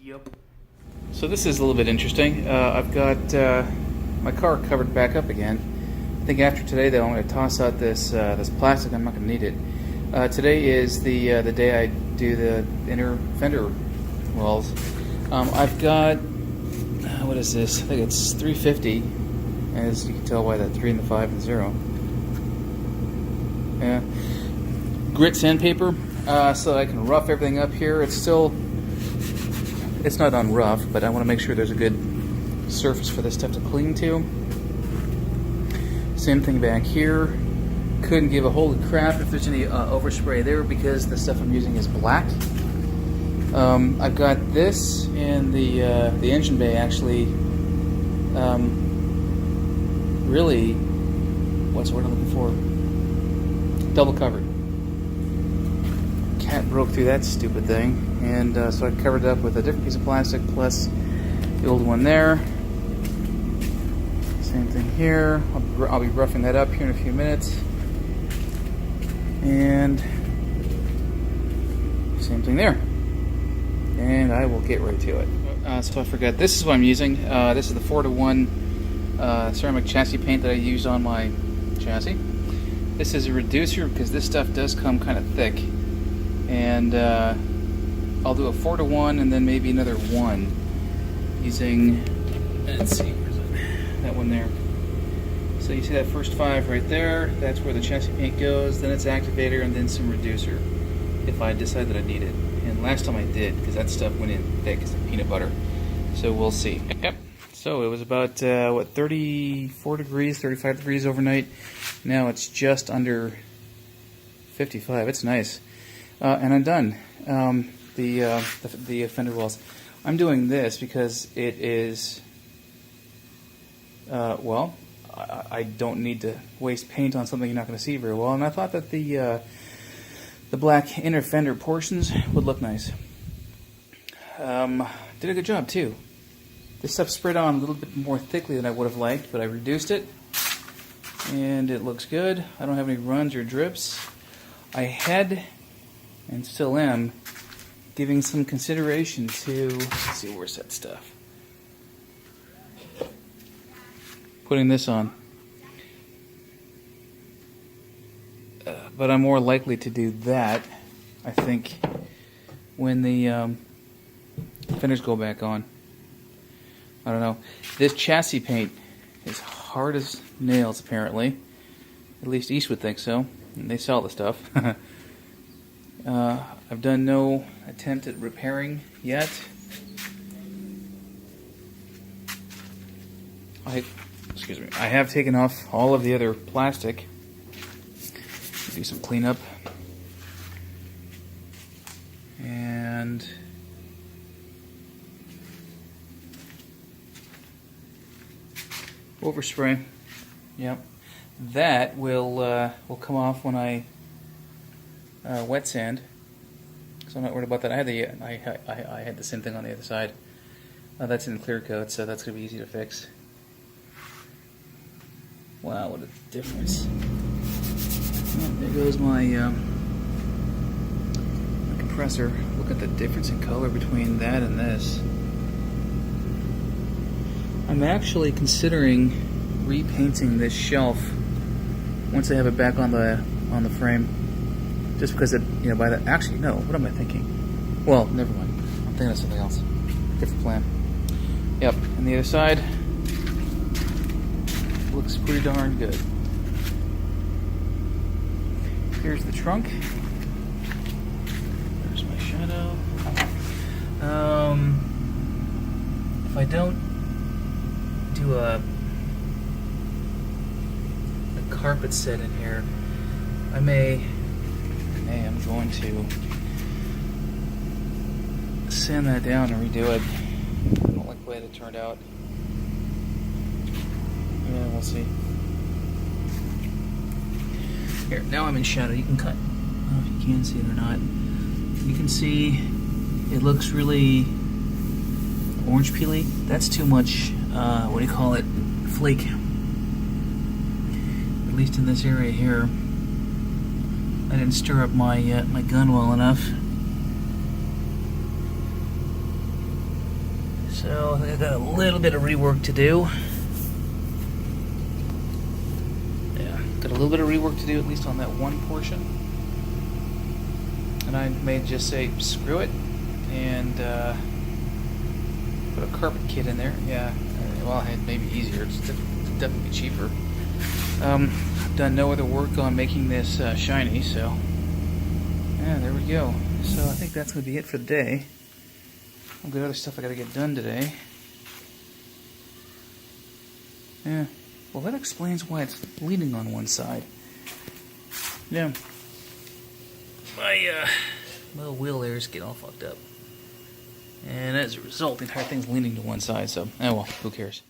Yep. So this is a little bit interesting. I've got my car covered back up again. I think after today, though, I'm going to toss out this this plastic. I'm not going to need it. Today is the day I do the inner fender walls. I've got what is this? I think it's 350, as you can tell by that 3 and the 5 and 0. Yeah. Grit sandpaper, so that I can rough everything up here. It's not on rough, but I want to make sure there's a good surface for this stuff to cling to. Same thing back here. Couldn't give a holy crap if there's any overspray there because the stuff I'm using is black. I've got this in the engine bay actually. Really, what's the word I'm looking for? Double covered. Cat broke through that stupid thing, and so I covered it up with a different piece of plastic plus the old one there. Same thing here. I'll be roughing that up here in a few minutes, and same thing there. And I will get right to it. So I forgot. This is what I'm using. This is the 4-to-1 ceramic chassis paint that I used on my chassis. This is a reducer because this stuff does come kind of thick. And I'll do a 4-to-1 and then maybe another 1 using, let's see, where's it? That one there. So you see that first 5 right there, that's where the chassis paint goes, then it's activator and then some reducer if I decide that I need it. And last time I did, because that stuff went in thick as peanut butter. So we'll see. Yep. So it was about, 34 degrees, 35 degrees overnight. Now it's just under 55. It's nice. And I'm done. The fender walls. I'm doing this because it is, well, I don't need to waste paint on something you're not going to see very well. And I thought that the black inner fender portions would look nice. Did a good job too. This stuff spread on a little bit more thickly than I would have liked, but I reduced it, and it looks good. I don't have any runs or drips. I had, and still am, giving some consideration to, let's see, where's that stuff? Putting this on. But I'm more likely to do that, I think, when the fenders go back on. I don't know. This chassis paint is hard as nails, apparently. At least Eastwook thinks so. And they sell the stuff. I've done no attempt at repairing yet. I have taken off all of the other plastic. Do some cleanup. And overspray. Yep. That will come off when I wet sand. So I'm not worried about that. I had the same thing on the other side. That's in clear coat, so that's gonna be easy to fix. Wow, what a difference! Oh, there goes my compressor. Look at the difference in color between that and this. I'm actually considering repainting this shelf once I have it back on the frame. Just because it, you know, by that. Actually, no. What am I thinking? Well, never mind. I'm thinking of something else. Different plan. Yep. And the other side looks pretty darn good. Here's the trunk. There's my shadow. If I don't do a carpet set in here, I'm going to sand that down and redo it. I don't like the way that it turned out. Yeah, we'll see. Here, now I'm in shadow. You can cut. I don't know if you can see it or not. You can see it looks really orange peely. That's too much, what do you call it, flake. At least in this area here. I didn't stir up my my gun well enough. So I got a little bit of rework to do. Yeah, got a little bit of rework to do, at least on that one portion. And I may just say screw it and put a carpet kit in there. Yeah, well, it may be easier. It's definitely cheaper. I've done no other work on making this shiny, so yeah, there we go. So I think that's going to be it for the day. I've got other stuff I got to get done today. Yeah, well, that explains why it's leaning on one side. Yeah, my little wheel there is getting all fucked up, and as a result, the entire thing's leaning to one side. So, oh well, who cares?